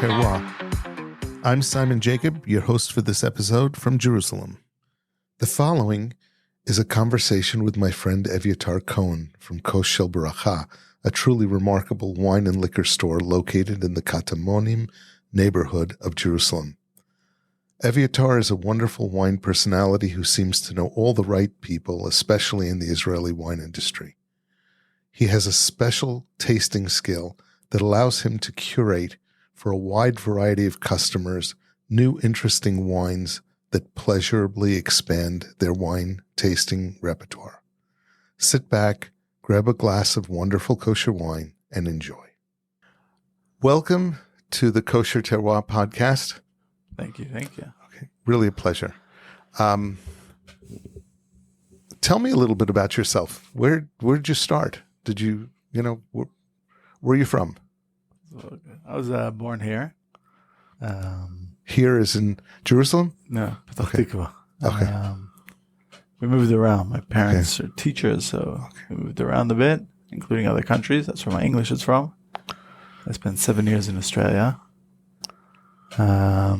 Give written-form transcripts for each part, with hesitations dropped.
TheKosherTerroir. I'm Simon Jacob, your host for this episode from Jerusalem. The following is a conversation with my friend Evyatar Cohen from Kos Shel Bracha, a truly remarkable wine and liquor store located in the Katamonim neighborhood of Jerusalem. Evyatar is a wonderful wine personality who seems to know all the right people, especially in the Israeli wine industry. He has a special tasting skill that allows him to curate for a wide variety of customers new interesting wines that pleasurably expand their wine tasting repertoire. Sit back, grab a glass of wonderful kosher wine, and enjoy. Welcome to the Kosher Terroir podcast. Thank you. Okay, really a pleasure. Tell me a little bit about yourself. Where did you start? Did you, where are you from? I was born here. Here is in Jerusalem? No, Petach Okay. Tikva. Okay. We moved around. My parents are teachers, so we moved around a bit, including other countries. That's where my English is from. I spent 7 years in Australia. I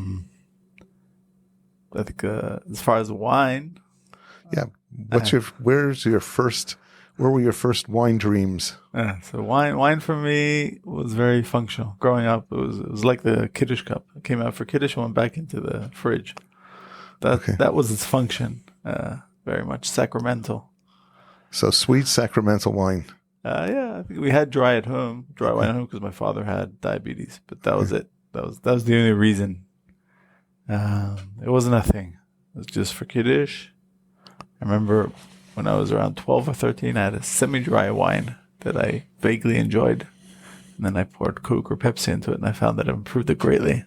think as far as wine, Yeah. Where were your first wine dreams? so wine for me was very functional. Growing up, it was like the Kiddush cup. It came out for Kiddush and went back into the fridge. That was its function. Very much sacramental. So sweet sacramental wine. Yeah, I think we had dry wine at home because my father had diabetes, but that was it. That was the only reason. It wasn't a thing. It was just for Kiddush. I remember when I was around 12 or 13, I had a semi-dry wine that I vaguely enjoyed. And then I poured Coke or Pepsi into it, and I found that it improved it greatly.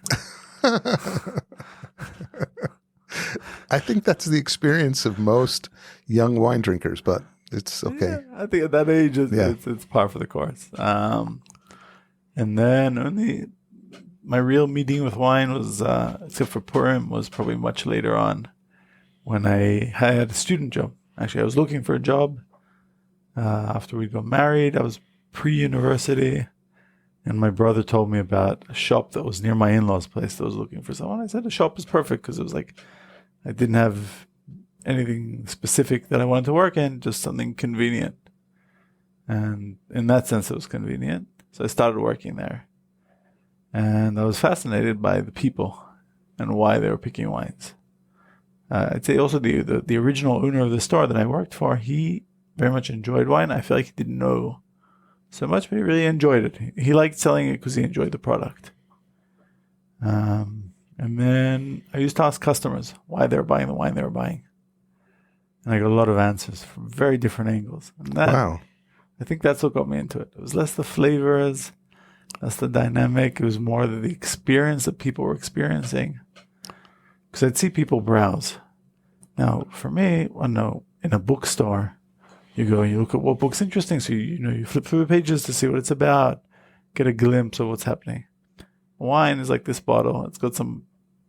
I think that's the experience of most young wine drinkers, but it's okay. Yeah, I think at that age, it's par for the course. And then my real meeting with wine was, except for Purim, was probably much later on when I had a student job. Actually, I was looking for a job after we got married. I was pre-university, and my brother told me about a shop that was near my in-laws' place that was looking for someone. I said the shop is perfect because it was like I didn't have anything specific that I wanted to work in, just something convenient. And in that sense, it was convenient. So I started working there. And I was fascinated by the people and why they were picking wines. I'd say also the original owner of the store that I worked for, he very much enjoyed wine. I feel like he didn't know so much, but he really enjoyed it. He liked selling it because he enjoyed the product. And then I used to ask customers why they were buying the wine they were buying. And I got a lot of answers from very different angles. And Wow. I think that's what got me into it. It was less the flavors, less the dynamic. It was more the experience that people were experiencing. Because I'd see people browse. Now, for me, in a bookstore, you go and you look at what book's interesting. So, you flip through the pages to see what it's about, get a glimpse of what's happening. Wine is like this bottle. It's got some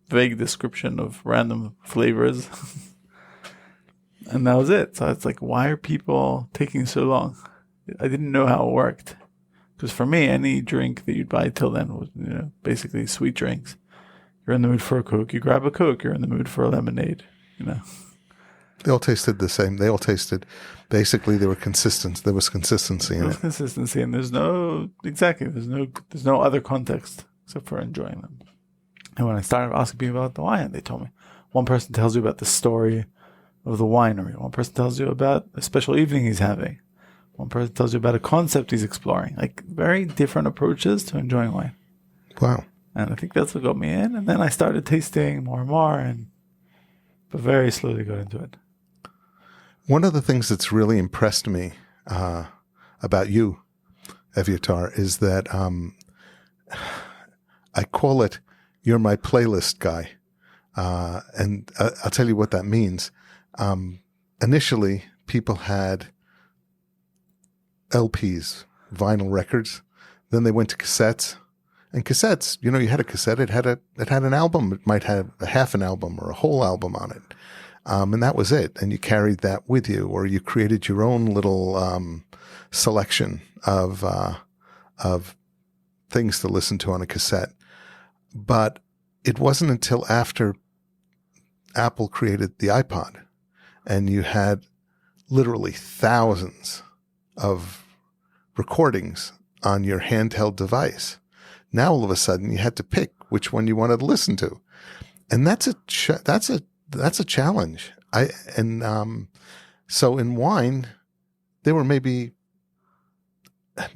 vague description of random flavors. And that was it. So it's like, why are people taking so long? I didn't know how it worked. Because for me, any drink that you'd buy till then was, basically sweet drinks. You're in the mood for a Coke, you grab a Coke. You're in the mood for a lemonade, They all tasted the same. They all tasted, basically, they were consistent. There was consistency in it. Consistency, and there's no other context except for enjoying them. And when I started asking people about the wine, they told me one person tells you about the story of the winery. One person tells you about a special evening he's having. One person tells you about a concept he's exploring. Like very different approaches to enjoying wine. Wow. And I think that's what got me in. And then I started tasting more and more, but very slowly got into it. One of the things that's really impressed me about you, Evyatar, is that I call it, you're my playlist guy. And I'll tell you what that means. Initially, people had LPs, vinyl records. Then they went to cassettes. And cassettes, you had a cassette. It had an album. It might have a half an album or a whole album on it, and that was it. And you carried that with you, or you created your own little selection of things to listen to on a cassette. But it wasn't until after Apple created the iPod and you had literally thousands of recordings on your handheld device. Now all of a sudden you had to pick which one you wanted to listen to. And that's a challenge. So in wine, there were maybe at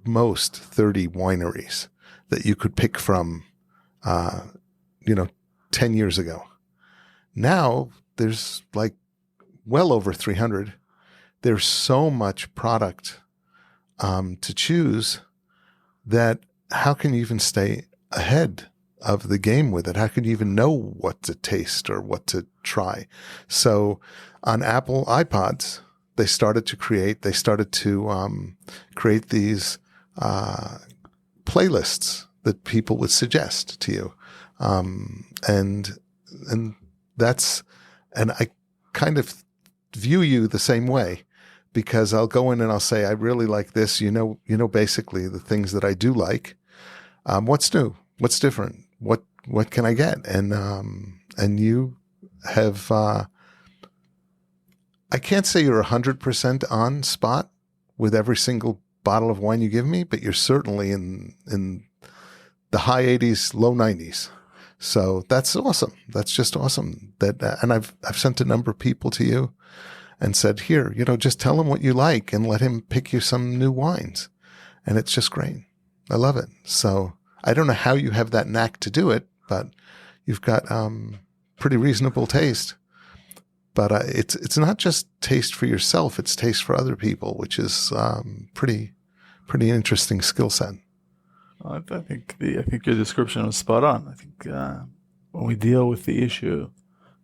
most 30 wineries that you could pick from, 10 years ago. Now there's like well over 300. There's so much product to choose that how can you even stay ahead of the game with it? How can you even know what to taste or what to try? So on Apple iPods, they started to create these playlists that people would suggest to you. And I kind of view you the same way, because I'll go in and I'll say, I really like this. Basically the things that I do like. What's new? What's different? What can I get? And you have, I can't say you're 100% on spot with every single bottle of wine you give me, but you're certainly in the high 80s, low 90s. So that's awesome. That's just awesome. And I've sent a number of people to you and said, here, just tell him what you like and let him pick you some new wines. And it's just great. I love it. So I don't know how you have that knack to do it, but you've got pretty reasonable taste. But it's not just taste for yourself; it's taste for other people, which is pretty interesting skill set. I think your description was spot on. I think when we deal with the issue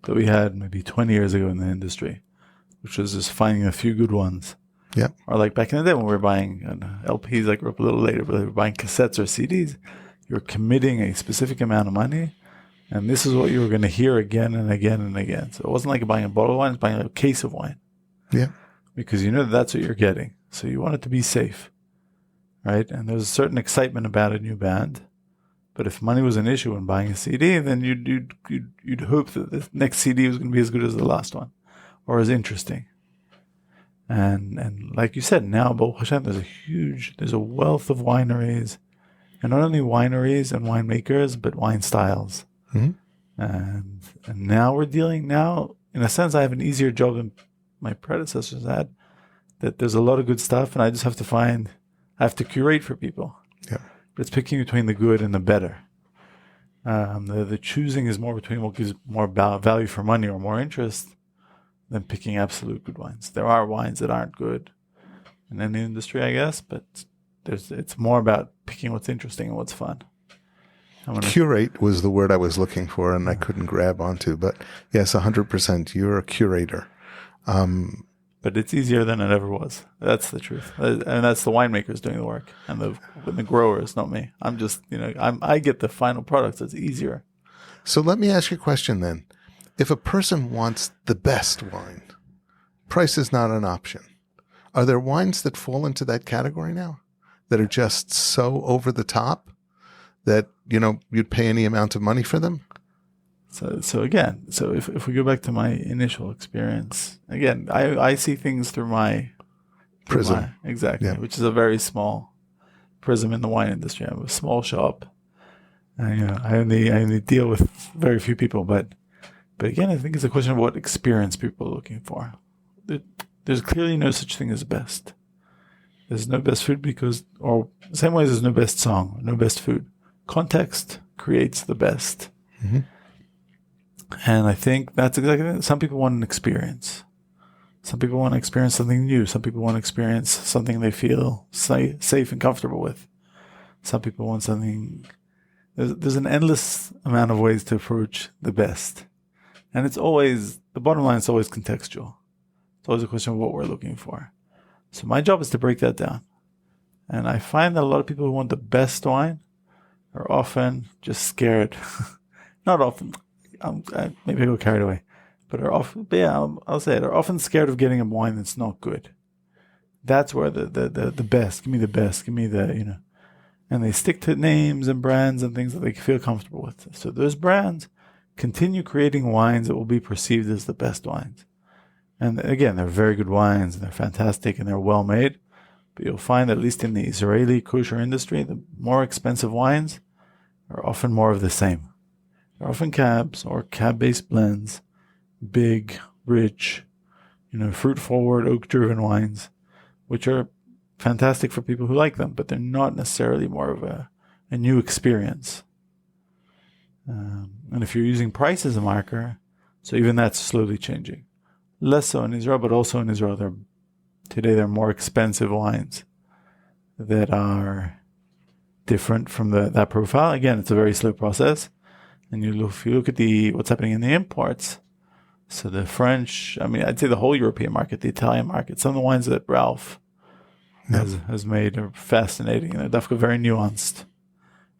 that we had maybe 20 years ago in the industry, which was just finding a few good ones. Yeah. Or like back in the day when we were buying LPs, I grew up a little later, but we were buying cassettes or CDs. You're committing a specific amount of money, and this is what you were going to hear again and again and again. So it wasn't like buying a bottle of wine, it's buying a case of wine. Yeah. Because that's what you're getting. So you want it to be safe, right? And there's a certain excitement about a new band. But if money was an issue in buying a CD, then you'd hope that the next CD was going to be as good as the last one, or as interesting. And like you said, now Baruch Hashem, there's a wealth of wineries, and not only wineries and winemakers, but wine styles. Mm-hmm. And now we're dealing in a sense, I have an easier job than my predecessors had. That there's a lot of good stuff, and I have to curate for people. Yeah. But it's picking between the good and the better. The choosing is more between what gives more value for money or more interest than picking absolute good wines. There are wines that aren't good in any industry, I guess, but it's more about picking what's interesting and what's fun. Curate was the word I was looking for, and I couldn't grab onto. But yes, 100%. You're a curator. But it's easier than it ever was. That's the truth, and that's the winemakers doing the work, and the growers, not me. I'm just, I get the final product. So it's easier. So let me ask you a question then. If a person wants the best wine, price is not an option. Are there wines that fall into that category now that are just so over the top that, you'd pay any amount of money for them? So if we go back to my initial experience, again, I see things through my prism. Exactly, yeah. Which is a very small prism in the wine industry. I have a small shop. And, I only deal with very few people, but again, I think it's a question of what experience people are looking for. There's clearly no such thing as best. There's no best food or the same way as there's no best song, no best food. Context creates the best. Mm-hmm. And I think that's exactly it. Some people want an experience. Some people want to experience something new. Some people want to experience something they feel safe and comfortable with. Some people want something. There's an endless amount of ways to approach the best. And the bottom line is always contextual. It's always a question of what we're looking for. So my job is to break that down. And I find that a lot of people who want the best wine are often just scared. Not often. Maybe I go carried away. But I'll say it. Are often scared of getting a wine that's not good. That's where the best. Give me the best. Give me the. and they stick to names and brands and things that they feel comfortable with. So those brands continue creating wines that will be perceived as the best wines. And again, they're very good wines, and they're fantastic, and they're well made. But you'll find that at least in the Israeli kosher industry, the more expensive wines are often more of the same. They're often cabs or cab-based blends, big, rich, fruit-forward, oak-driven wines, which are fantastic for people who like them, but they're not necessarily more of a new experience. And if you're using price as a marker, so even that's slowly changing. Less so in Israel, but also in Israel, today they're more expensive wines that are different from that profile. Again, it's a very slow process. And if you look at what's happening in the imports, so the French, I'd say the whole European market, the Italian market, some of the wines that Ralph has made are fascinating. They're definitely very nuanced.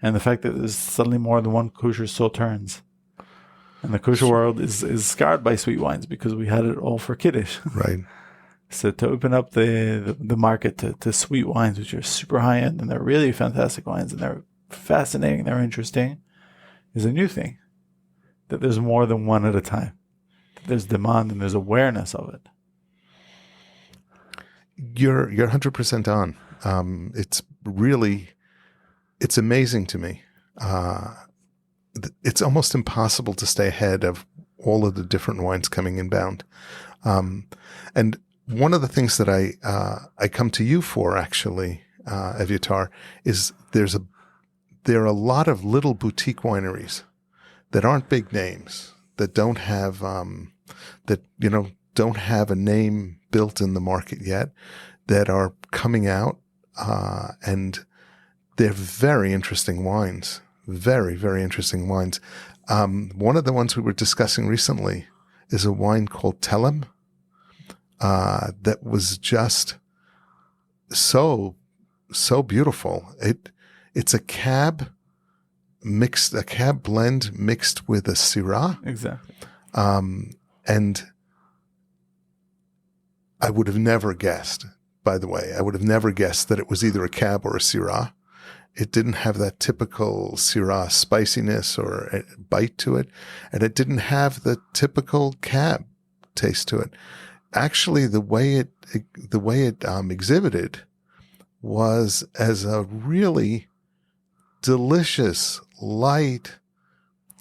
And the fact that there's suddenly more than one kosher sauternes. And the kosher world is scarred by sweet wines because we had it all for Kiddush. Right. So to open up the market to sweet wines, which are super high end, and they're really fantastic wines, and they're fascinating, they're interesting, is a new thing. That there's more than one at a time. That there's demand and there's awareness of it. You're 100% on. It's amazing to me. It's almost impossible to stay ahead of all of the different wines coming inbound. And one of the things that I come to you for, actually, Evyatar, is there are a lot of little boutique wineries that aren't big names, that don't have don't have a name built in the market yet, that are coming out, and they're very interesting wines. Very, very interesting wines. One of the ones we were discussing recently is a wine called Telem, that was just so beautiful. It's a cab blend mixed with a Syrah. Exactly. And I would have never guessed, by the way, that it was either a cab or a Syrah. It didn't have that typical Syrah spiciness or bite to it, and it didn't have the typical cab taste to it. Actually, the way it exhibited was as a really delicious, light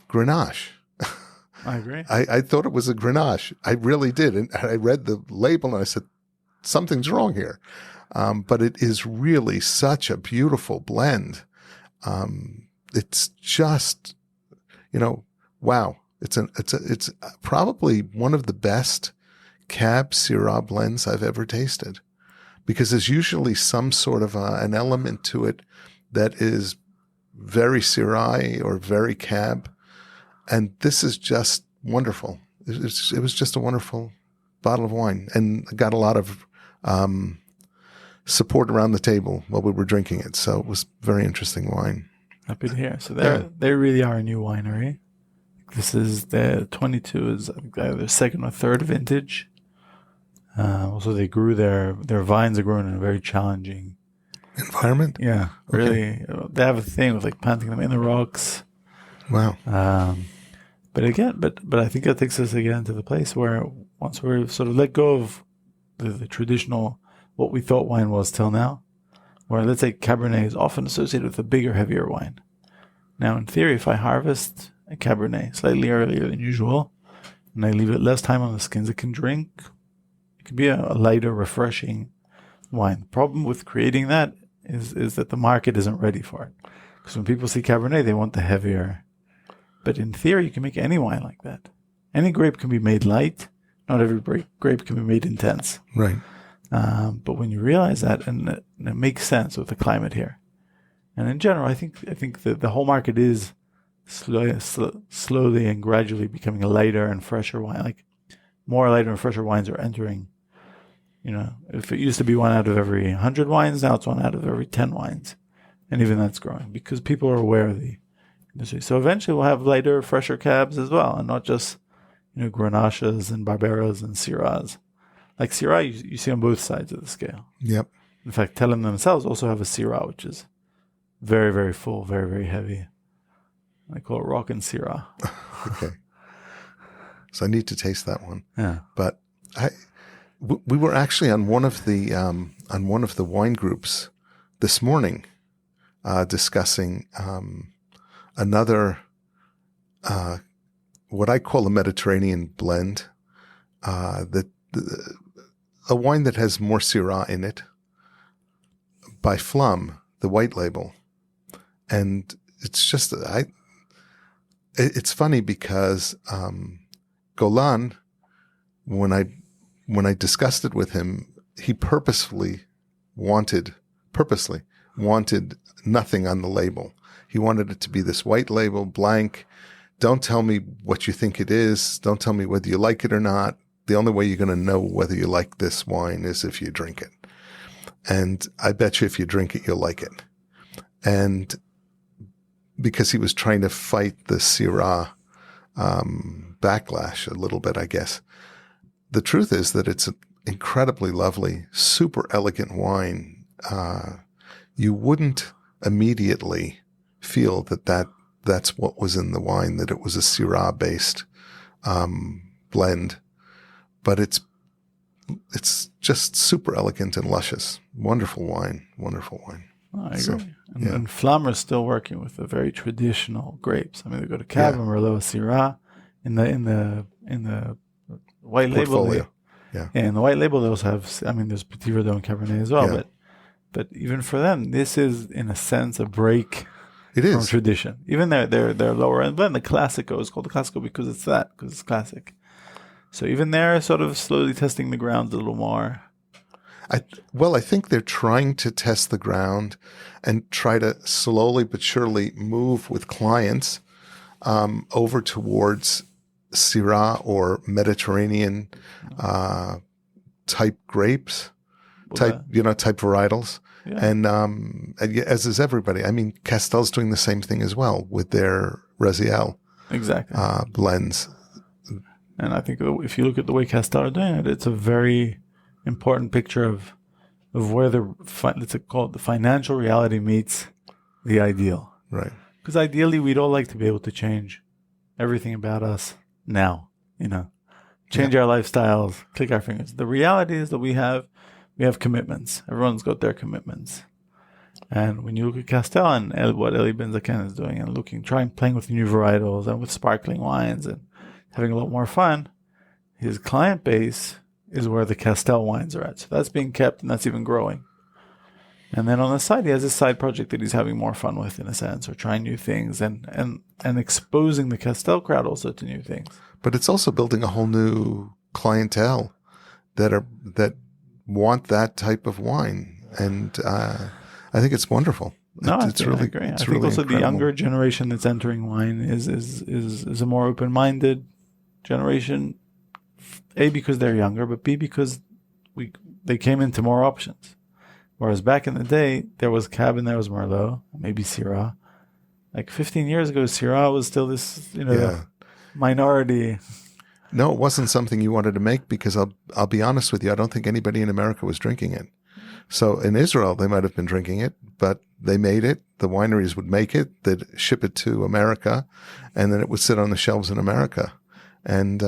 Grenache. I agree. I thought it was a Grenache. I really did. And I read the label and I said, something's wrong here. But it is really such a beautiful blend. It's just, wow. It's probably one of the best cab Syrah blends I've ever tasted, because there's usually some sort of an element to it that is very Syrah or very cab. And this is just wonderful. It was just a wonderful bottle of wine, and I got a lot of support around the table while we were drinking it. So it was very interesting wine. Happy to hear. So they really are a new winery. This is the 22 is their second or third vintage. Also, they grew their vines are grown in a very challenging environment. Yeah, really. Okay. They have a thing with planting them in the rocks. Wow. But I think that takes us again to the place where once we're sort of let go of the traditional, what we thought wine was till now, where let's say Cabernet is often associated with a bigger, heavier wine. Now, in theory, if I harvest a Cabernet slightly earlier than usual, and I leave it less time on the skins, it can drink. It can be a lighter, refreshing wine. The problem with creating that is that the market isn't ready for it. Because when people see Cabernet, they want the heavier. But in theory, you can make any wine like that. Any grape can be made light. Not every grape can be made intense. Right. But when you realize that, and it makes sense with the climate here, and in general, I think that the whole market is slowly and gradually becoming a lighter and fresher wine. Like more lighter and fresher wines are entering. If it used to be one out of every 100 wines, now it's one out of every 10 wines, and even that's growing because people are aware of the industry. So eventually, we'll have lighter, fresher cabs as well, and not just Grenaches and Barberas and Syrahs. Like Syrah, you see on both sides of the scale. Yep. In fact, Telem themselves also have a Syrah, which is very, very full, very, very heavy. I call it Rock and Syrah. Okay. So I need to taste that one. Yeah. But we were actually on one of the wine groups this morning, discussing another what I call a Mediterranean blend, a wine that has more Syrah in it, by Flum, the white label, and it's just it's funny because Golan, when I discussed it with him, he purposely wanted nothing on the label. He wanted it to be this white label, blank. Don't tell me what you think it is. Don't tell me whether you like it or not. The only way you're going to know whether you like this wine is if you drink it. And I bet you if you drink it, you'll like it. And because he was trying to fight the Syrah backlash a little bit, I guess. The truth is that it's an incredibly lovely, super elegant wine. You wouldn't immediately feel that's what was in the wine, that it was a Syrah-based blend. But it's just super elegant and luscious. Wonderful wine. Oh, I agree. And Flum are still working with the very traditional grapes. I mean, they go to Cab and Merlot, Syrah. In the white portfolio. label, and the white label they also have. I mean, there's Petit Verdot and Cabernet as well. But even for them, this is in a sense a break. It from is tradition. Even their lower end blend, the Classico is called the Classico because it's classic. So even they're sort of slowly testing the grounds a little more. I think they're trying to test the ground and try to slowly but surely move with clients over towards Syrah or Mediterranean type grapes, type varietals. Yeah. And as is everybody. I mean, Castel's doing the same thing as well with their Raziel blends. And I think if you look at the way Castel are doing it, it's a very important picture of where let's call it the financial reality meets the ideal. Right. Because ideally, we'd all like to be able to change everything about us now. Change our lifestyles, click our fingers. The reality is that we have commitments. Everyone's got their commitments. And when you look at Castel and what Eli Ben Zaken is doing and playing with new varietals and with sparkling wines and having a lot more fun, his client base is where the Castel wines are at. So that's being kept and that's even growing. And then on the side, he has a side project that he's having more fun with in a sense, or trying new things and exposing the Castel crowd also to new things. But it's also building a whole new clientele that want that type of wine. And I think it's wonderful. I agree. I think also the younger generation that's entering wine is a more open-minded generation. A, because they're younger, but B, because they came into more options. Whereas back in the day, there was Cab and there was Merlot, maybe Syrah. Like 15 years ago, Syrah was still this, minority. No, it wasn't something you wanted to make because I'll be honest with you, I don't think anybody in America was drinking it. So in Israel, they might have been drinking it, but they made it. The wineries would make it. They'd ship it to America, and then it would sit on the shelves in America. And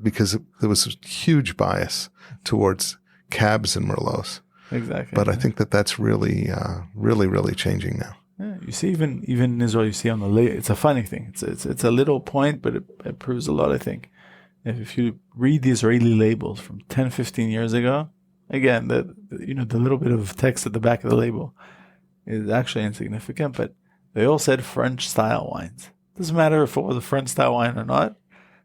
because there was a huge bias towards Cabs and Merlots. Exactly. But I think that's really, really changing now. Yeah, you see, even in Israel, you see on the label, it's a funny thing. It's a little point, but it proves a lot, I think. If you read the Israeli labels from 10, 15 years ago, again, the little bit of text at the back of the label is actually insignificant, but they all said French-style wines. Doesn't matter if it was a French-style wine or not.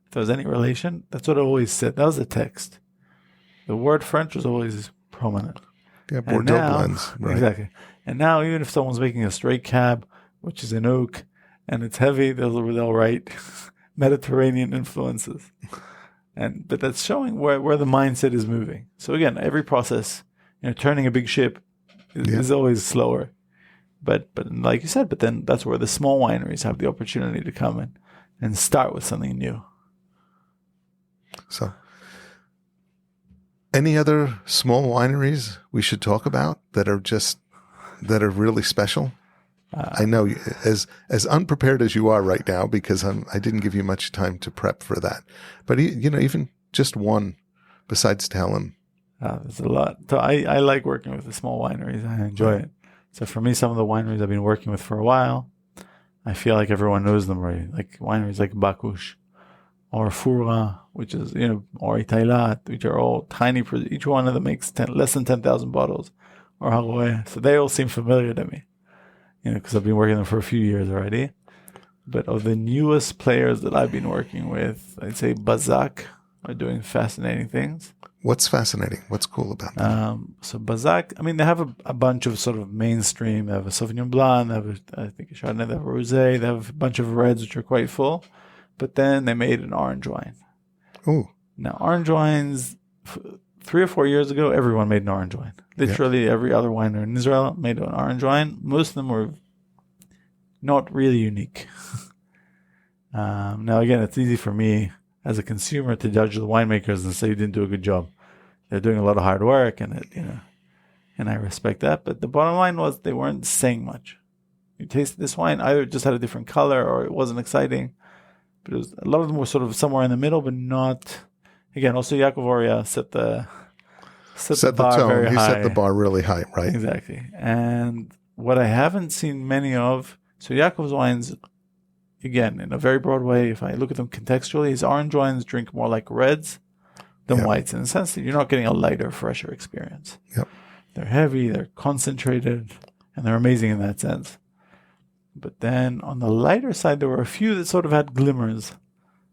If there was any relation, that's what it always said. That was the text. The word French was always prominent. Yeah, Bordeaux blends. Right. Exactly. And now, even if someone's making a straight Cab, which is an oak, and it's heavy, they'll write Mediterranean influences. But that's showing where the mindset is moving. So again, every process, turning a big ship is always slower. But like you said, but then that's where the small wineries have the opportunity to come in and start with something new. So, any other small wineries we should talk about that are just that are really special? I know as unprepared as you are right now, because I didn't give you much time to prep for that. But even just one, besides Talem. There's a lot. So I like working with the small wineries. I enjoy it. So for me, some of the wineries I've been working with for a while, I feel like everyone knows them already. Like wineries like Bakush or Fura, which is, or Itailat, which are all tiny. Each one of them makes less than 10,000 bottles. Or Haroe. So they all seem familiar to me, because I've been working them for a few years already. But of the newest players that I've been working with, I'd say Bazak are doing fascinating things. What's fascinating? What's cool about them? So Bazak, they have a bunch of sort of mainstream. They have a Sauvignon Blanc, they have I think a Chardonnay, they have a Rosé, they have a bunch of reds which are quite full. But then they made an orange wine. Ooh. Now, orange wines, 3 or 4 years ago, everyone made an orange wine. Literally every other winer in Israel made an orange wine. Most of them were not really unique. Now, again, it's easy for me as a consumer to judge the winemakers and say you didn't do a good job. They're doing a lot of hard work, and and I respect that. But the bottom line was they weren't saying much. You tasted this wine, either it just had a different color or it wasn't exciting. But a lot of them were sort of somewhere in the middle, but not. Again, also Yaakov Oria set the bar tone. very high. He set the bar really high, right? Exactly. And what I haven't seen many of, so Yaakov's wines, again, in a very broad way, if I look at them contextually, his orange wines drink more like reds than whites, in the sense that you're not getting a lighter, fresher experience. Yep. They're heavy, they're concentrated, and they're amazing in that sense. But then on the lighter side, there were a few that sort of had glimmers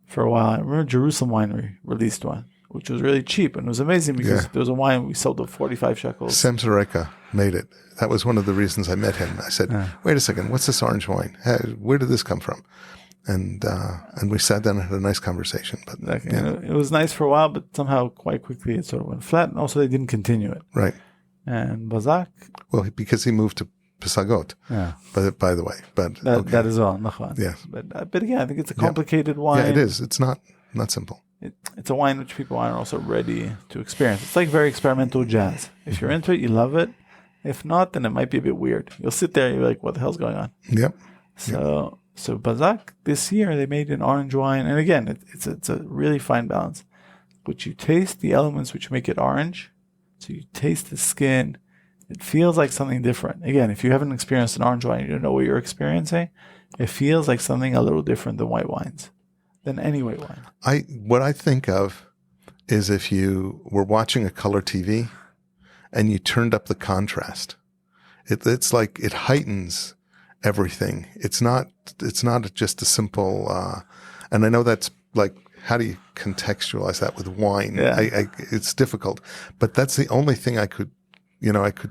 for a while. I remember Jerusalem Winery released one, which was really cheap, and it was amazing because there was a wine we sold at 45 shekels. Sam Zareka made it. That was one of the reasons I met him. I said, wait a second, what's this orange wine? Where did this come from? And we sat down and had a nice conversation. But exactly. It was nice for a while, but somehow quite quickly it sort of went flat, and also they didn't continue it. Right. And Bazak? Well, because he moved to Pesagot. Yeah. By the way. But that is all. Yeah. But again, I think it's a complicated wine. Yeah, it is. It's not simple. It's a wine which people aren't also ready to experience. It's like very experimental jazz. If you're into it, you love it. If not, then it might be a bit weird. You'll sit there and you're like, what the hell's going on? Yep. So Bazak, this year, they made an orange wine. And again, it's a really fine balance. But you taste the elements which make it orange. So you taste the skin. It feels like something different. Again, if you haven't experienced an orange wine, you don't know what you're experiencing. It feels like something a little different than white wines, than any white wine. What I think of is if you were watching a color TV and you turned up the contrast. It's like it heightens everything. It's not just a simple. And I know that's like, how do you contextualize that with wine? Yeah. It's difficult, but that's the only thing I could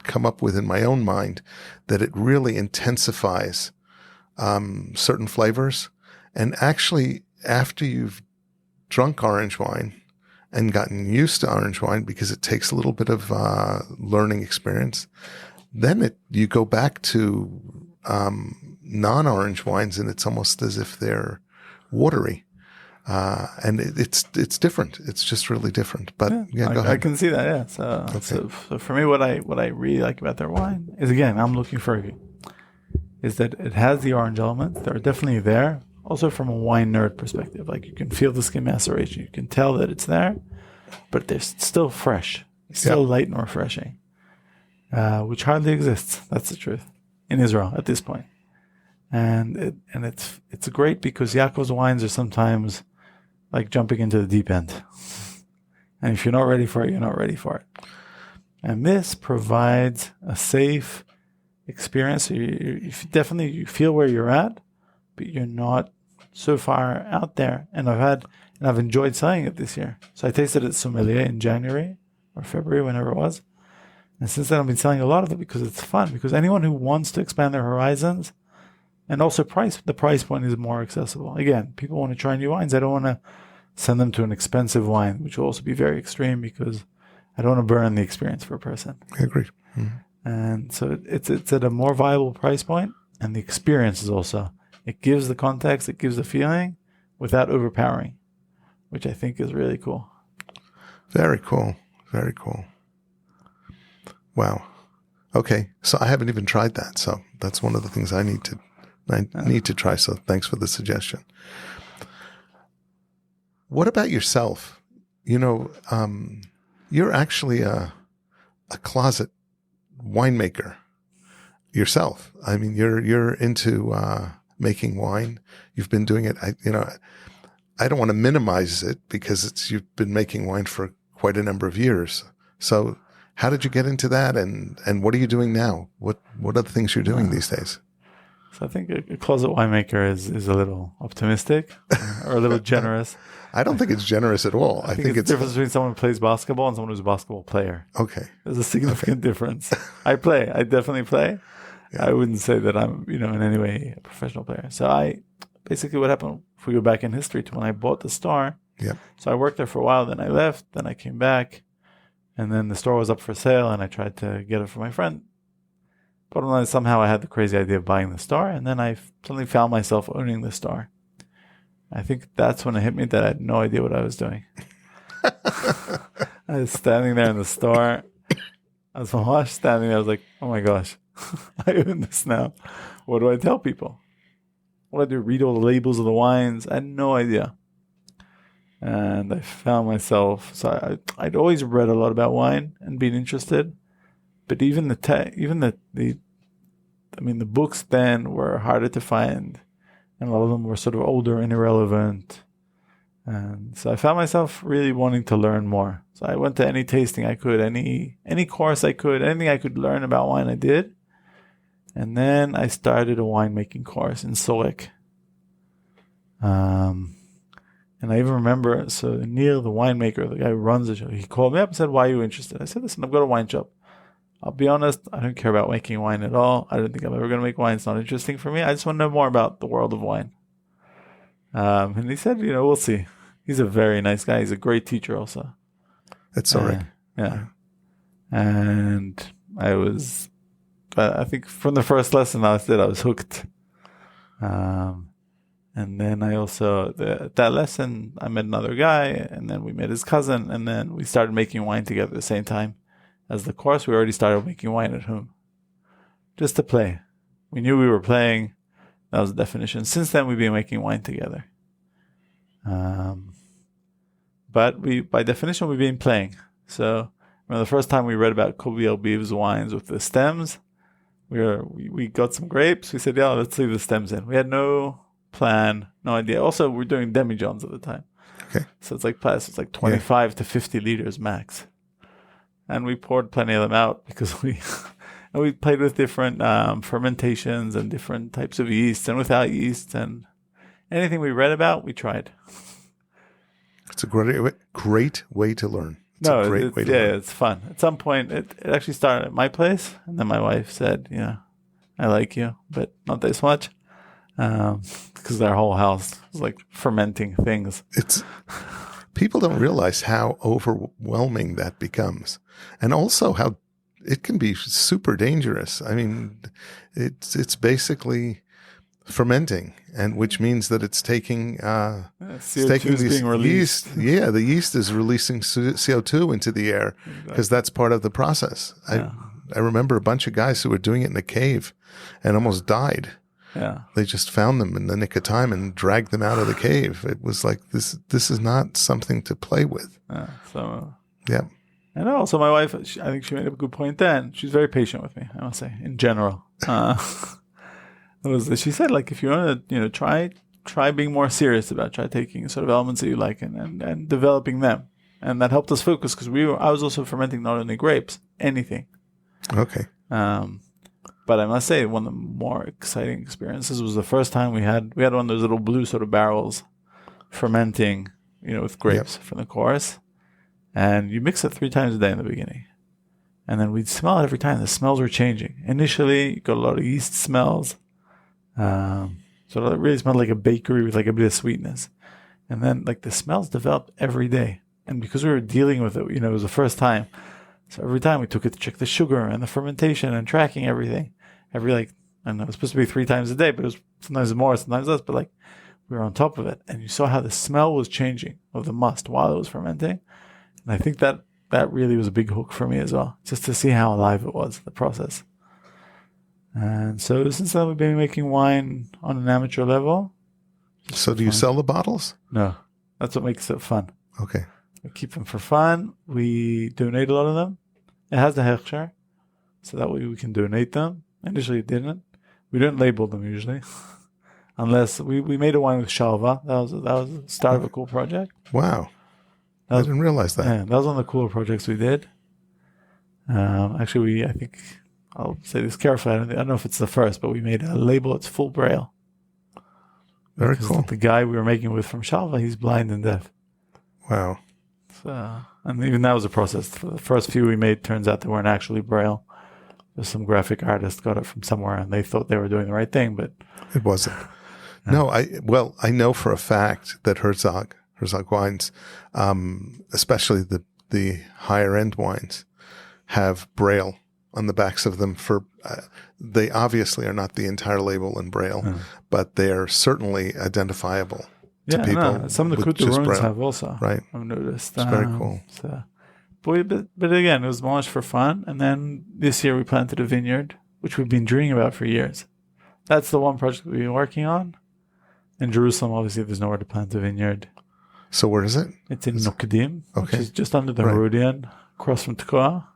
come up with in my own mind, that it really intensifies certain flavors. And actually, after you've drunk orange wine and gotten used to orange wine, because it takes a little bit of learning experience, then you go back to non-orange wines, and it's almost as if they're watery. And it's different. It's just really different. But go ahead. I can see that. Yeah. So for me, what I really like about their wine is, again, I'm looking for, is that it has the orange elements. They're definitely there. Also, from a wine nerd perspective, like you can feel the skin maceration. You can tell that it's there, but they're still fresh, still light and refreshing, which hardly exists. That's the truth in Israel at this point. And it's great because Yaakov's wines are sometimes like jumping into the deep end. And if you're not ready for it, you're not ready for it. And this provides a safe experience. You definitely feel where you're at, but you're not so far out there. And I've enjoyed selling it this year. So I tasted it at Sommelier in January or February, whenever it was. And since then I've been selling a lot of it because it's fun. Because anyone who wants to expand their horizons, and also the price point is more accessible. Again, people want to try new wines. I don't want to send them to an expensive wine, which will also be very extreme, because I don't want to burn the experience for a person. I agree. Mm-hmm. And so it's at a more viable price point, and the experience is also, it gives the context, it gives the feeling without overpowering, which I think is really cool. Very cool. Very cool. Wow. Okay. So I haven't even tried that. So that's one of the things I need to try. So thanks for the suggestion. What about yourself? You're actually a closet winemaker yourself. I mean, you're into making wine. You've been doing it. I don't want to minimize it because you've been making wine for quite a number of years. So how did you get into that, and what are you doing now? What are the things you're doing these days? So I think a closet winemaker is a little optimistic or a little generous. I don't think it's generous at all. I think it's the difference between someone who plays basketball and someone who's a basketball player. Okay. There's a significant difference. I definitely play. Yeah. I wouldn't say that I'm, in any way a professional player. So basically what happened, if we go back in history to when I bought the store. Yeah. So I worked there for a while, then I left, then I came back, and then the store was up for sale and I tried to get it for my friend. But somehow I had the crazy idea of buying the store, and then I suddenly found myself owning the store. I think that's when it hit me that I had no idea what I was doing. I was standing there in the store. I was standing there. I was like, oh my gosh, I own this now. What do I tell people? What do I do? Read all the labels of the wines? I had no idea. And I found myself, so I'd always read a lot about wine and been interested. But even the books then were harder to find. And a lot of them were sort of older and irrelevant. And so I found myself really wanting to learn more. So I went to any tasting I could, any course I could, anything I could learn about wine I did. And then I started a winemaking course in Sorek. And I even remember, so Neil, the winemaker, the guy who runs the show, he called me up and said, why are you interested? I said, listen, I've got a wine shop. I'll be honest, I don't care about making wine at all. I don't think I'm ever going to make wine. It's not interesting for me. I just want to know more about the world of wine. And he said, we'll see. He's a very nice guy. He's a great teacher also. That's all right. Yeah. And I think from the first lesson I was hooked. And then I also, that lesson, I met another guy, and then we met his cousin, and then we started making wine together at the same time. As the course, we already started making wine at home, just to play. We knew we were playing. That was the definition. Since then, we've been making wine together. But by definition, we've been playing. So, the first time we read about Kobe Elbiv's wines with the stems, we got some grapes. We said, yeah, let's leave the stems in. We had no plan, no idea. Also, we're doing demijohns at the time. Okay. So it's like 25 to 50 liters max. And we poured plenty of them out because we played with different fermentations and different types of yeast and without yeast, and anything we read about, we tried. It's a great way to learn. It's fun. At some point, it actually started at my place, and then my wife said, I like you, but not this much. Because their whole house was like fermenting things. People don't realize how overwhelming that becomes, and also how it can be super dangerous. I mean, it's basically fermenting, and which means that it's taking being released. Yeast. Yeah, the yeast is releasing CO2 into the air because that's part of the process. Yeah. I remember a bunch of guys who were doing it in a cave and almost died. Yeah, they just found them in the nick of time and dragged them out of the cave. It was like this is not something to play with. Yeah. And also my wife, I think she made a good point then. She's very patient with me, I must say, in general. She said, like, if you want to, try being more serious about, try taking sort of elements that you like and developing them. And that helped us focus because I was also fermenting not only grapes, anything. Okay. But I must say, one of the more exciting experiences was the first time we had one of those little blue sort of barrels fermenting, with grapes from the course. And you mix it 3 times a day in the beginning. And then we'd smell it every time. The smells were changing. Initially, you got a lot of yeast smells. So it really smelled like a bakery with like a bit of sweetness. And then like the smells developed every day. And because we were dealing with it, it was the first time. So every time we took it to check the sugar and the fermentation and tracking everything. I don't know, it was supposed to be 3 times a day, but it was sometimes more, sometimes less, but like we were on top of it. And you saw how the smell was changing of the must while it was fermenting. And I think that that really was a big hook for me as well, just to see how alive it was, the process. And so since then, we've been making wine on an amateur level. So do you sell the bottles? No, that's what makes it fun. Okay. We keep them for fun. We donate a lot of them. It has the hechsher, so that way we can donate them. Initially, it didn't. We didn't label them usually, unless we made a wine with shalva. That was the start of a cool project. Wow. I didn't realize that. Yeah, that was one of the cooler projects we did. Actually, I think I'll say this carefully. I don't know if it's the first, but we made a label that's full braille. Very cool. The guy we were making with from Shalva, he's blind and deaf. Wow. So, and even that was a process. For the first few we made, turns out they weren't actually braille. Just some graphic artist got it from somewhere, and they thought they were doing the right thing, but it wasn't. No, I know for a fact that Herzog wines, especially the higher end wines, have braille on the backs of them. For they obviously are not the entire label in braille, but they are certainly identifiable to people. No, some of the curate have also. Right, I've noticed. It's very cool. So, but again, it was launched for fun, and then this year we planted a vineyard, which we've been dreaming about for years. That's the one project we've been working on. In Jerusalem, obviously, there's nowhere to plant a vineyard. So where is it? It's in Nukadim, which is just under the Right. Herodian, across from Tekoa.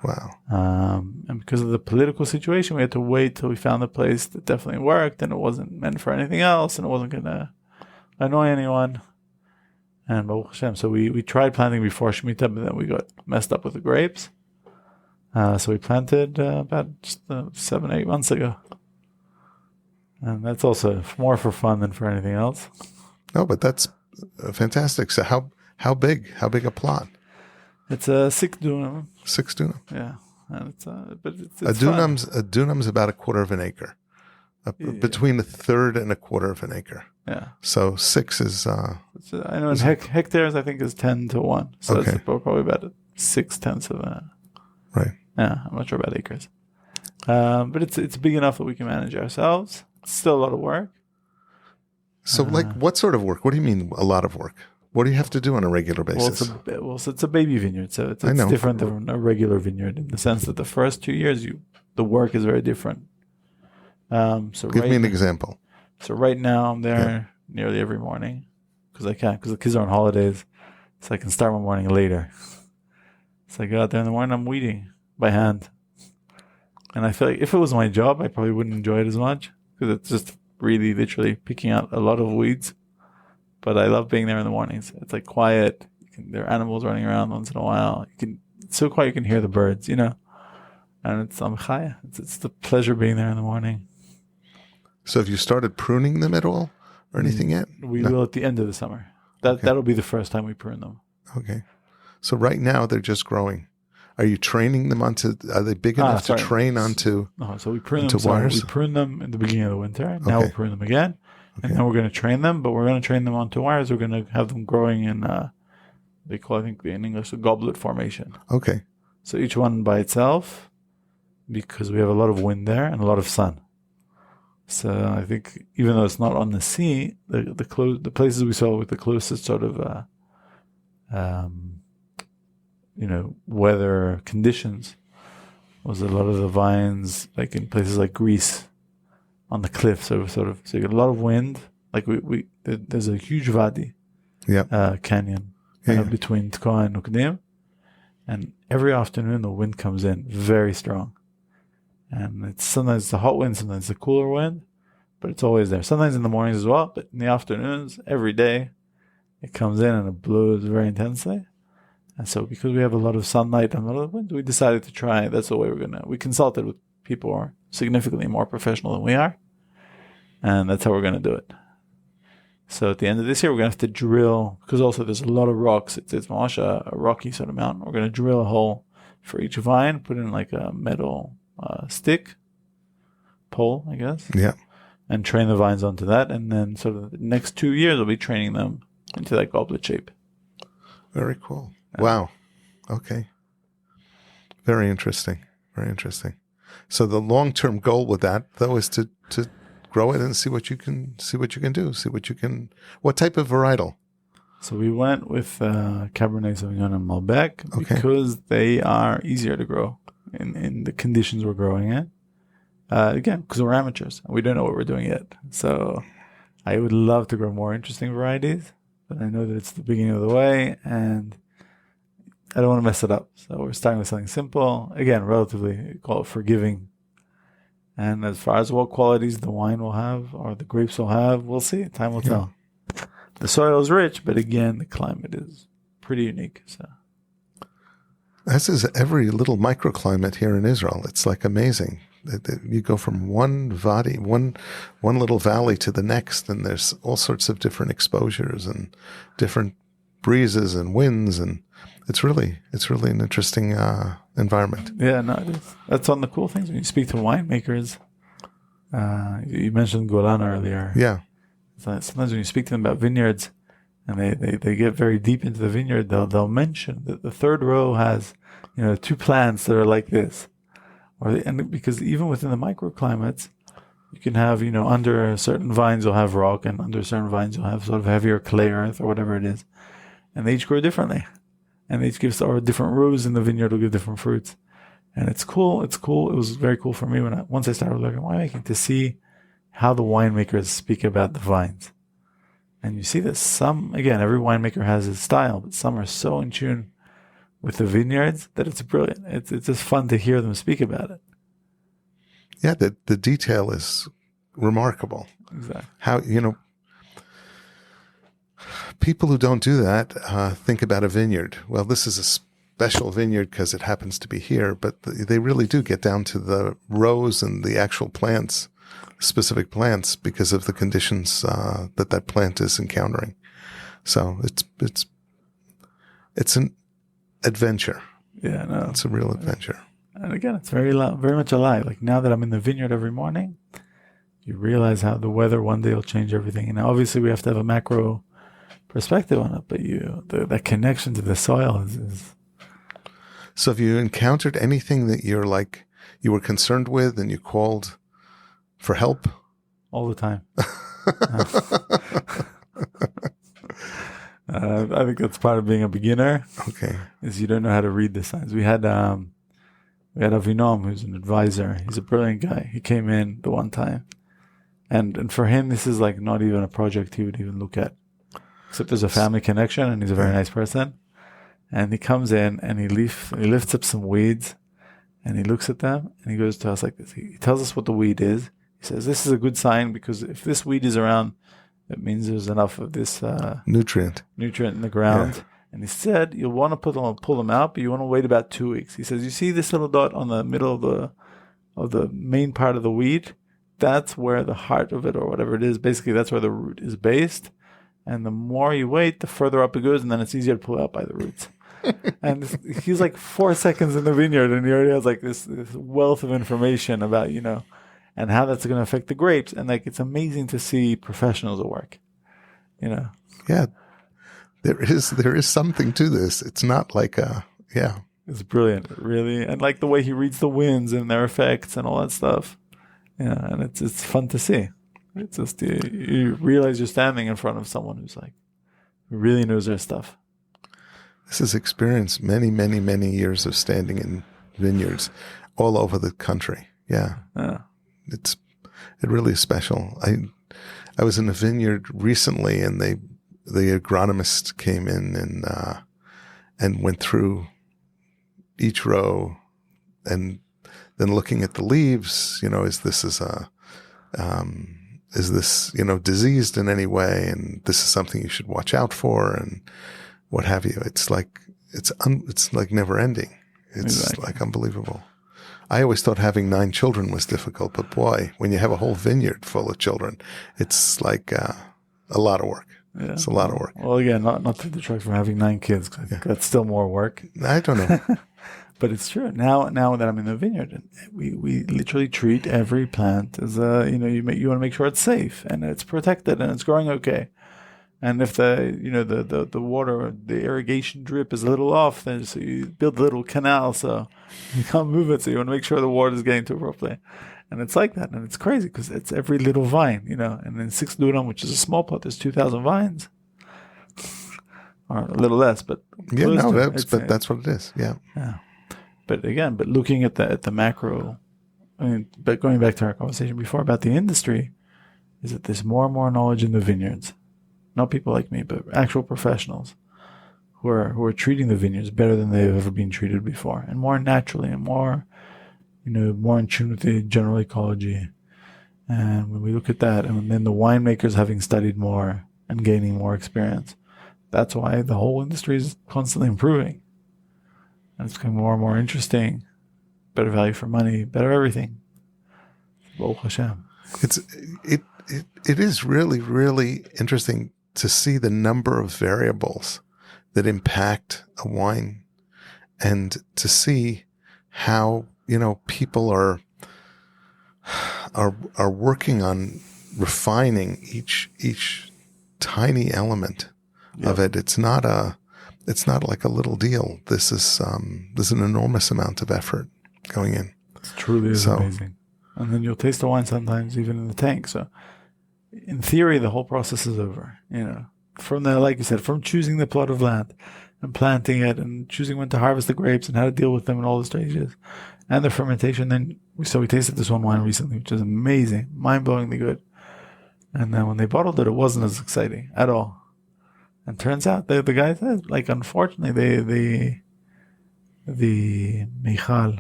Wow. And because of the political situation, we had to wait till we found a place that definitely worked, and it wasn't meant for anything else, and it wasn't going to annoy anyone. And Baruch Hashem, so we tried planting before Shemitah, but then we got messed up with the grapes. So we planted about just 7-8 months ago. And that's also more for fun than for anything else. No, but that's fantastic. So how big a plot? It's a 6 dunam. 6 dunam. Yeah, and it's a dunam's about a quarter of an acre, between a third and a quarter of an acre. Yeah. So 6 is. I know in hectares I think is 10 to 1. So it's probably about 6/10 of a. Right. Yeah, I'm not sure about acres, but it's big enough that we can manage ourselves. It's still a lot of work. So, what sort of work? What do you mean a lot of work? What do you have to do on a regular basis? So it's a baby vineyard, so it's different than a regular vineyard in the sense that the first 2 years, the work is very different. So give me an example. So right now I'm there nearly every morning because the kids are on holidays, so I can start my morning later. So I go out there in the morning, I'm weeding by hand, and I feel like if it was my job, I probably wouldn't enjoy it as much because it's just really literally picking out a lot of weeds. But I love being there in the mornings. It's like quiet. There are animals running around once in a while. It's so quiet you can hear the birds, And it's chaya. It's the pleasure being there in the morning. So have you started pruning them at all or anything yet? We will at the end of the summer. That'll be the first time we prune them. Okay. So right now they're just growing. Are you training them are they big enough to train onto so we prune them. wires? We prune them in the beginning of the winter. Now we'll prune them again. And then we're going to train them, but we're going to train them onto wires. We're going to have them growing in, they call, I think in English, a goblet formation. Okay. So each one by itself, because we have a lot of wind there and a lot of sun. So I think even though it's not on the sea, the places we saw with the closest sort of, weather conditions was a lot of the vines, like in places like Greece, on the cliff, so you get a lot of wind. Like there's a huge vadi, canyon between Tekoa and Nukadim, and every afternoon the wind comes in very strong, and it's sometimes the hot wind, sometimes the cooler wind, but it's always there. Sometimes in the mornings as well, but in the afternoons, every day, it comes in and it blows very intensely. And so because we have a lot of sunlight and a lot of wind, we decided to try. That's the way we consulted with people who are significantly more professional than we are. And that's how we're going to do it. So at the end of this year, we're going to have to drill, because also there's a lot of rocks. It's a rocky sort of mountain. We're going to drill a hole for each vine, put in like a metal pole, I guess. Yeah. And train the vines onto that. And then sort of the next 2 years, we'll be training them into that goblet shape. Very cool. Wow. Okay. Very interesting. Very interesting. So the long-term goal with that, though, is to grow it and see what you can do. What type of varietal? So we went with Cabernet Sauvignon and Malbec because they are easier to grow in the conditions we're growing in. Again, because we're amateurs. We don't know what we're doing yet. So I would love to grow more interesting varieties, but I know that it's the beginning of the way, and I don't want to mess it up. So we're starting with something simple. Again, relatively, call it forgiving. And as far as what qualities the wine will have or the grapes will have, we'll see. Time will tell. The soil is rich, but again, the climate is pretty unique. So, as is every little microclimate here in Israel. It's like amazing. You go from one little valley to the next, and there's all sorts of different exposures and different breezes and winds, and it's really an interesting environment. Yeah, no, it is. That's one of the cool things when you speak to winemakers. You mentioned Golan earlier. Yeah. Sometimes when you speak to them about vineyards, and they get very deep into the vineyard, they'll mention that the third row has 2 plants that are like this. And because even within the microclimates, you can have, under certain vines you'll have rock, and under certain vines you'll have sort of heavier clay earth or whatever it is. And they each grow differently. And they each give different rows in the vineyard will give different fruits. And it's cool. It's cool. It was very cool for me once I started looking at winemaking to see how the winemakers speak about the vines. And you see that every winemaker has his style, but some are so in tune with the vineyards that it's brilliant. It's just fun to hear them speak about it. Yeah, the detail is remarkable. Exactly. How, people who don't do that think about a vineyard. Well, this is a special vineyard because it happens to be here, but they really do get down to the rows and the actual plants, specific plants, because of the conditions that plant is encountering. So it's an adventure. Yeah, no, it's a real adventure. And again, it's very much alive. Like now that I'm in the vineyard every morning, you realize how the weather one day will change everything. And obviously, we have to have a macro perspective on it, but that connection to the soil is. So, have you encountered anything that you were concerned with, and you called for help? All the time. I think that's part of being a beginner. Okay, is you don't know how to read the signs. We had Avinom, who's an advisor. He's a brilliant guy. He came in the one time, and for him, this is like not even a project he would even look at, except there's a family connection, and he's a very nice person. And he comes in and he lifts up some weeds, and he looks at them, and he goes to us like this. He tells us what the weed is. He says, "This is a good sign because if this weed is around, it means there's enough of this nutrient in the ground." Yeah. And he said, "You'll want to pull them out, but you want to wait about 2 weeks." He says, "You see this little dot on the middle of the main part of the weed? That's where the heart of it, or whatever it is, basically that's where the root is based. And the more you wait, the further up it goes, and then it's easier to pull out by the roots." And he's like 4 seconds in the vineyard, and he already has like this wealth of information about and how that's going to affect the grapes. And like it's amazing to see professionals at work. Yeah, there is something to this. It's not like it's brilliant, really, and like the way he reads the winds and their effects and all that stuff. Yeah, and it's fun to see. It's just you realize you're standing in front of someone who really knows their stuff. This has experienced many, many, many years of standing in vineyards all over the country. Yeah. It really is special. I was in a vineyard recently, and the agronomist came in and went through each row, and then looking at the leaves, is this diseased in any way, and this is something you should watch out for, and what have you. It's like never ending. It's like unbelievable. I always thought having 9 children was difficult, but boy, when you have a whole vineyard full of children, it's like a lot of work. Yeah. It's a lot of work. Well, again, not to detract from having 9 kids, because I think that's still more work. I don't know. But it's true. Now that I'm in the vineyard, we literally treat every plant as you want to make sure it's safe and it's protected and it's growing okay. And if the water, the irrigation drip is a little off, then so you build a little canal so you can't move it. So you want to make sure the water is getting to it properly. And it's like that. And it's crazy because it's every little vine, and then 6 duram, which is a small plot, there's 2,000 vines. or a little less, but that's what it is. Yeah. But looking at the macro, but going back to our conversation before about the industry, is that there's more and more knowledge in the vineyards. Not people like me, but actual professionals who are treating the vineyards better than they've ever been treated before, and more naturally, and more, more in tune with the general ecology. And when we look at that, and then the winemakers having studied more and gaining more experience, that's why the whole industry is constantly improving. And it's becoming more and more interesting, better value for money, better everything. Baruch Hashem. It is really, really interesting to see the number of variables that impact a wine, and to see how, people are working on refining each tiny element of it. It's not like a little deal. There's an enormous amount of effort going in. It truly is amazing. And then you'll taste the wine sometimes even in the tank. So in theory, the whole process is over. From like you said, from choosing the plot of land and planting it and choosing when to harvest the grapes and how to deal with them and all the stages and the fermentation. Then we tasted this one wine recently, which is amazing, mind-blowingly good. And then when they bottled it, it wasn't as exciting at all. And turns out the guy said, like, unfortunately, the Michal,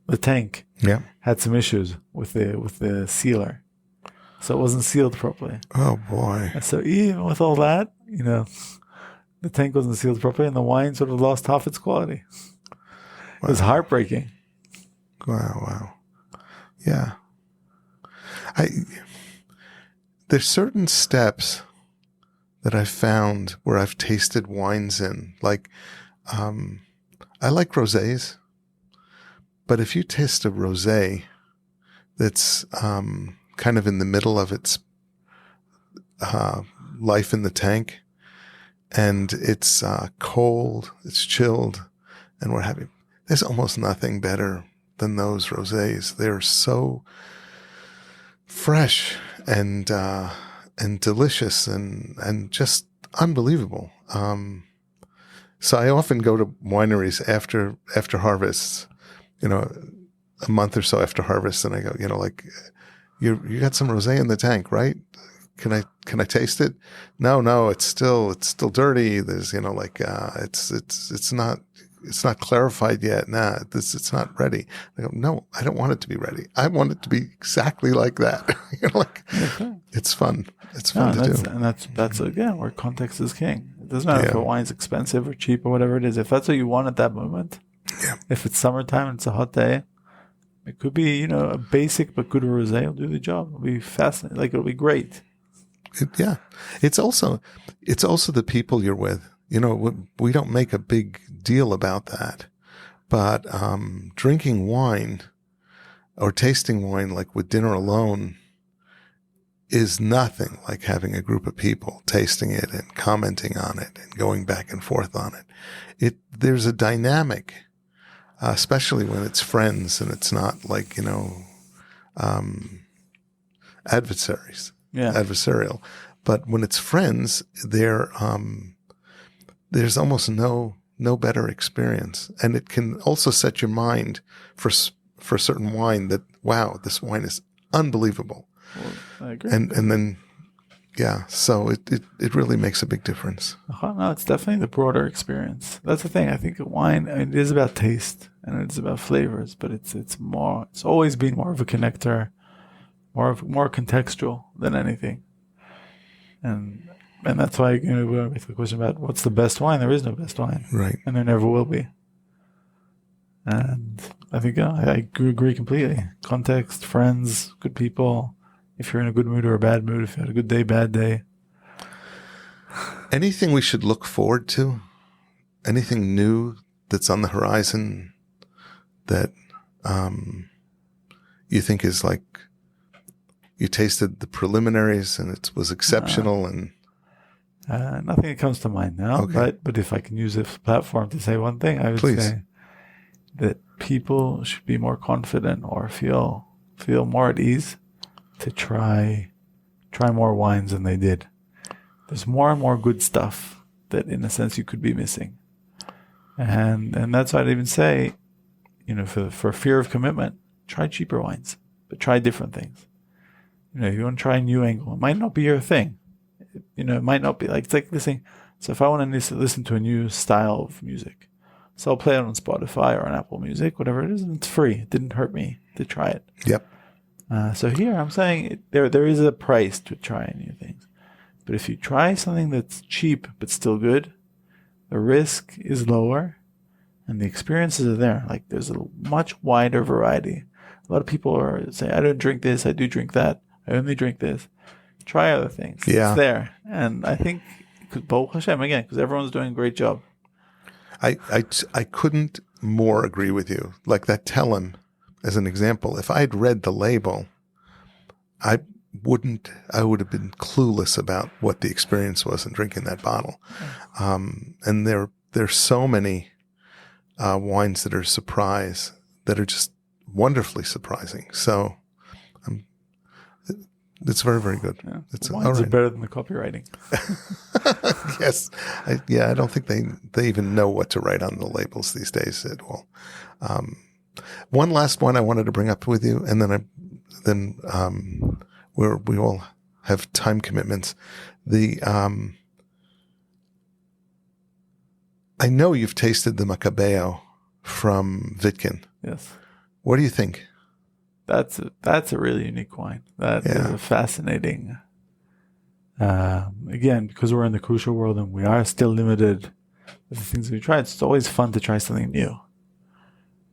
the tank, had some issues with the sealer, so it wasn't sealed properly. Oh boy! And so even with all that, the tank wasn't sealed properly, and the wine sort of lost half its quality. Wow. It was heartbreaking. Wow. Yeah. There's certain steps that I've found where I've tasted wines in. Like, I like rosés, but if you taste a rosé that's kind of in the middle of its life in the tank, and it's cold, it's chilled, and what have you, there's almost nothing better than those rosés. They're so fresh and delicious and just unbelievable. So I often go to wineries after harvests, a month or so after harvest, and I go, you got some rosé in the tank, right? Can I taste it? No, it's still dirty. There's, it's not clarified yet. Nah, it's not ready. I go, no, I don't want it to be ready. I want it to be exactly like that. It's fun. It's fun to do. And that's again where context is king. It doesn't matter if a wine's expensive or cheap or whatever it is. If that's what you want at that moment, if it's summertime and it's a hot day, it could be, a basic but good rosé will do the job. It'll be fascinating. Like, it'll be great. It's also the people you're with. We don't make a big deal about that, but drinking wine or tasting wine, like with dinner alone, is nothing like having a group of people tasting it and commenting on it and going back and forth on it. There's a dynamic, especially when it's friends and it's not like, adversaries. Adversarial. But when it's friends, there's almost no better experience. And it can also set your mind for certain wine that, wow, this wine is unbelievable. Well, I agree. And then, so it really makes a big difference. No, it's definitely the broader experience. That's the thing. I think wine, it is about taste and it's about flavors, but it's always been more of a connector, more contextual than anything. And that's why, with the question about what's the best wine, there is no best wine. Right. And there never will be. And I think, I agree completely. Context, friends, good people. If you're in a good mood or a bad mood, if you had a good day, bad day. Anything we should look forward to? Anything new that's on the horizon that you think is like, you tasted the preliminaries and it was exceptional and... nothing that comes to mind now, okay. but if I can use this platform to say one thing, I would say that people should be more confident or feel more at ease to try more wines than they did. There's more and more good stuff that in a sense you could be missing. And that's why I'd even say, for fear of commitment, try cheaper wines, but try different things. You want to try a new angle. It might not be your thing. It might not be it's like listening. So if I want to listen to a new style of music, so I'll play it on Spotify or on Apple Music, whatever it is, and it's free. It didn't hurt me to try it. Yep. So here I'm saying there is a price to trying new things. But if you try something that's cheap but still good, the risk is lower and the experiences are there. Like there's a much wider variety. A lot of people are saying, I don't drink this, I do drink that, I only drink this. Try other things. Yeah. It's there. And I think, because everyone's doing a great job. I couldn't more agree with you. Like that Tellem, as an example, if I had read the label, I would have been clueless about what the experience was in drinking that bottle. And there's so many wines that are just wonderfully surprising. So it's very, very good. Yeah. It's wines are better than the copywriting. Yes. I don't think they even know what to write on the labels these days at all. One last one I wanted to bring up with you, and then we all have time commitments. I know you've tasted the Macabeo from Vitkin. Yes. What do you think? That's a really unique wine. That is a fascinating. Again, because we're in the kosher world and we are still limited with the things we try, it's always fun to try something new.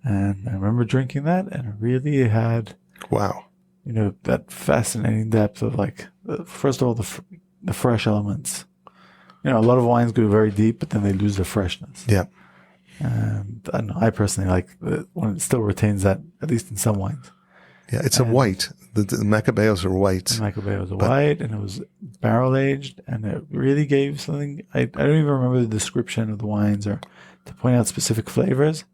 And I remember drinking that, and it really had, that fascinating depth of first of all, the fresh elements. A lot of wines go very deep, but then they lose their freshness. Yeah. And I don't know, I personally like when it still retains that, at least in some wines. Yeah, it's a white. The Macabeos are white. The Macabeos are white, and it was barrel aged, and it really gave something. I don't even remember the description of the wines or to point out specific flavors.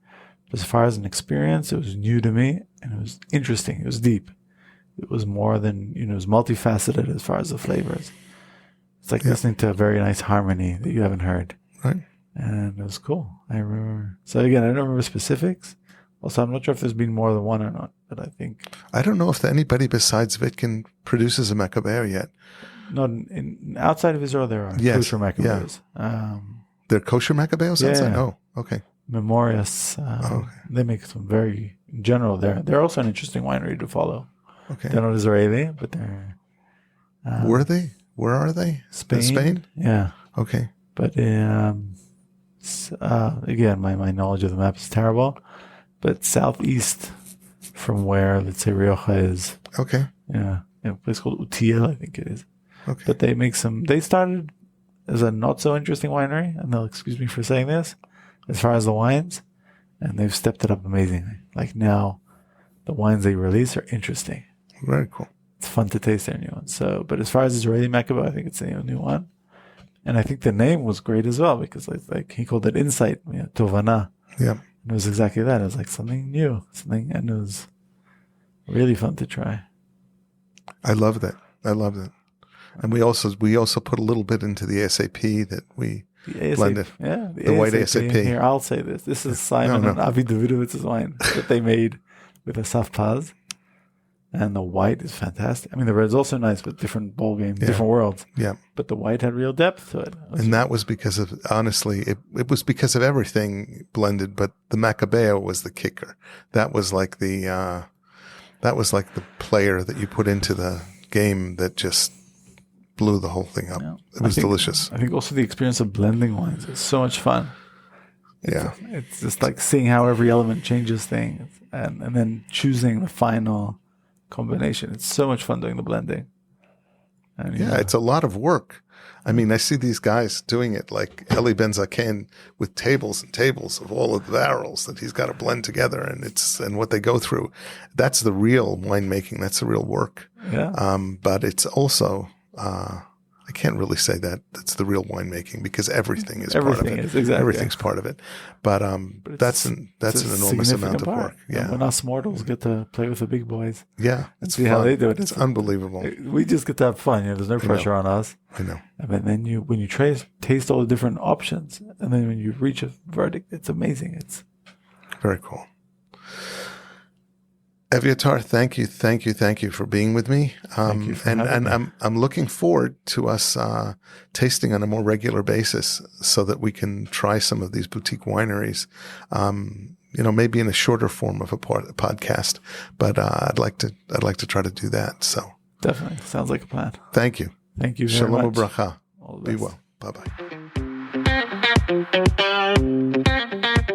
But as far as an experience, it was new to me, and it was interesting. It was deep. It was more than, it was multifaceted as far as the flavors. It's like listening to a very nice harmony that you haven't heard. Right. And it was cool. I remember. So again, I don't remember specifics. Also, I'm not sure if there's been more than one or not, but I don't know if anybody besides Vitkin produces a Macabeo yet. No, outside of Israel, there are kosher Macabeos. Yeah. They're kosher Macabeos outside? Oh, okay. Memorias. They make some very, in general, they're also an interesting winery to follow. Okay. They're not Israeli, but they're... Were they? Where are they? Spain. Spain? Yeah. Okay. But again, my knowledge of the map is terrible. But southeast from where, let's say, Rioja is. Okay. Yeah. A place called Utiel, I think it is. Okay. But they started as a not so interesting winery, and they'll excuse me for saying this, as far as the wines, and they've stepped it up amazingly. Like now, the wines they release are interesting. Very cool. It's fun to taste their new ones. So, but as far as Israeli Macabeo, I think it's a new one. And I think the name was great as well, because like he called it Insight, Tovana. Yeah. It was exactly that. It was like something new, and it was really fun to try. I loved it. And we also put a little bit into the ASAP that we blended. Yeah, the white ASAP. Here, I'll say this. This is Simon and Avi Davidovitz's wine that they made with a Saf Paz. And the white is fantastic. I mean, the red's also nice, but different ball game, different worlds. Yeah. But the white had real depth to it. And that was because of, honestly, it was because of everything blended, but the Macabeo was the kicker. That was like the player that you put into the game that just blew the whole thing up. Yeah. It was delicious. I think also the experience of blending wines is so much fun. It's just like seeing how every element changes things and then choosing the final combination. It's so much fun doing the blending. And, it's a lot of work. I mean, I see these guys doing it like Eli Ben Zaken with tables and tables of all of the barrels that he's got to blend together, and what they go through. That's the real winemaking. That's the real work. Yeah. But it's also, I I can't really say that that's the real winemaking because everything is part of it. Exactly. Everything's part of it. But that's an enormous amount of work. Yeah. And when us mortals get to play with the big boys. Yeah. It's see fun. how they do it. It's unbelievable. We just get to have fun. There's no pressure on us. I know. And then when you taste all the different options, and then when you reach a verdict, it's amazing. It's very cool. Evyatar, thank you for being with me. Thank you for having me. I'm looking forward to us tasting on a more regular basis, so that we can try some of these boutique wineries. Maybe in a shorter form of a podcast, but I'd like to try to do that. So definitely sounds like a plan. Thank you. Thank you very Shalom much. Bracha. All the Be best. well. Bye bye.